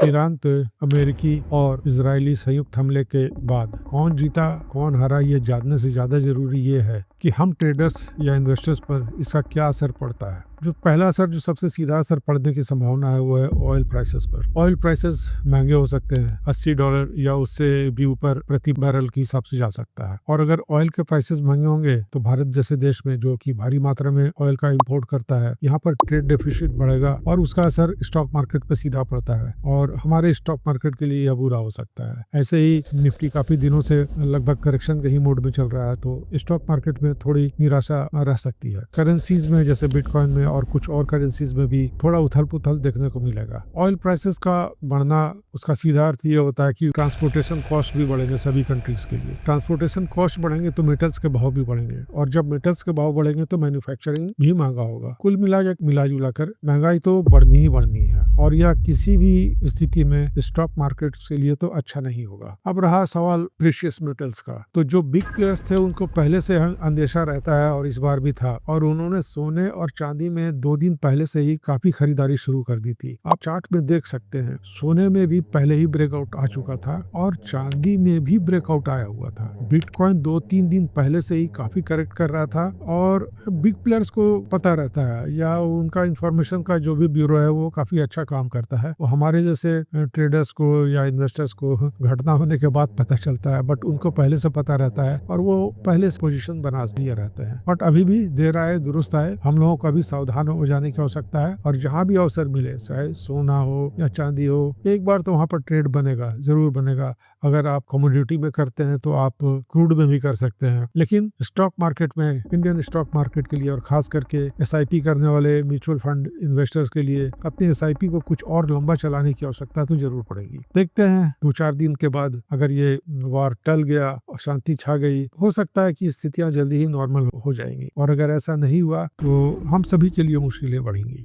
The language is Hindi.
ईरान पे अमेरिकी और इजरायली संयुक्त हमले के बाद कौन जीता कौन हारा, ये जानने से ज़्यादा ज़रूरी ये है कि हम ट्रेडर्स या इन्वेस्टर्स पर इसका क्या असर पड़ता है। जो पहला असर, जो सबसे सीधा असर पड़ने की संभावना है, वो है ऑयल प्राइसेस पर। ऑयल प्राइसेस महंगे हो सकते हैं, $80 या उससे भी ऊपर प्रति बैरल के हिसाब से जा सकता है। और अगर ऑयल के प्राइसेस महंगे होंगे तो भारत जैसे देश में, जो कि भारी मात्रा में ऑयल का इंपोर्ट करता है, यहाँ पर ट्रेड डेफिसिट बढ़ेगा और उसका असर स्टॉक मार्केट पर सीधा पड़ता है और हमारे स्टॉक मार्केट के लिए यह बुरा हो सकता है। ऐसे ही निफ्टी काफी दिनों से लगभग करेक्शन के ही मोड में चल रहा है, तो स्टॉक मार्केट में थोड़ी निराशा रह सकती है। करेंसीज में जैसे बिटकॉइन में और कुछ और करेंसीज में भी थोड़ा उथल पुथल देखने को मिलेगा। ऑयल प्राइसेस का बढ़ना, उसका सीधा अर्थ ये होता है कि ट्रांसपोर्टेशन कॉस्ट भी बढ़ेंगे सभी कंट्रीज के लिए। ट्रांसपोर्टेशन कॉस्ट बढ़ेंगे तो मेटल्स के भाव भी बढ़ेंगे, और जब मेटल्स के भाव बढ़ेंगे तो मैन्युफैक्चरिंग भी महंगा होगा। कुल मिला जुला कर महंगाई तो बढ़नी ही बढ़नी है, और यह किसी भी स्थिति में स्टॉक मार्केट के लिए तो अच्छा नहीं होगा। अब रहा सवाल प्रीशियस मेटल्स का, तो जो बिग प्लेयर्स थे उनको पहले से अंदेशा रहता है, और इस बार भी था, और उन्होंने सोने और चांदी में 2 दिन पहले से ही काफी खरीदारी शुरू कर दी थी। आप चार्ट में देख सकते हैं, सोने में भी पहले ही ब्रेकआउट आ चुका था और चांदी में भी ब्रेकआउट आया हुआ था। बिटकॉइन 2-3 दिन पहले से ही काफी करेक्ट कर रहा था, और बिग प्लेयर्स को पता रहता है, या उनका इंफॉर्मेशन का जो भी ब्यूरो है वो काफी अच्छा काम करता है। वो हमारे जैसे ट्रेडर्स को या इन्वेस्टर्स को घटना होने के बाद पता चलता है, बट उनको पहले से पता रहता है और वो पहले से पोजीशन बना लिए रहते हैं। बट अभी भी देर आए दुरुस्त आए, हम लोगों को अभी सावधान हो जाने की आवश्यकता है, और जहां भी अवसर मिले, चाहे सोना हो या चांदी हो, एक बार तो वहां पर ट्रेड बनेगा, जरूर बनेगा। अगर आप कमोडिटी में करते हैं तो आप क्रूड में भी कर सकते हैं, लेकिन स्टॉक मार्केट में, इंडियन स्टॉक मार्केट के लिए, और खास करके एसआईपी करने वाले म्यूचुअल फंड इन्वेस्टर्स के लिए अपनी एसआईपी को कुछ और लंबा चलाने की आवश्यकता तो जरूर पड़ेगी। देखते हैं 2-4 दिन के बाद अगर ये वार टल गया और शांति छा गई, हो सकता है कि स्थितियां जल्दी ही नॉर्मल हो जाएंगी, और अगर ऐसा नहीं हुआ तो हम सभी के लिए मुश्किलें बढ़ेंगी।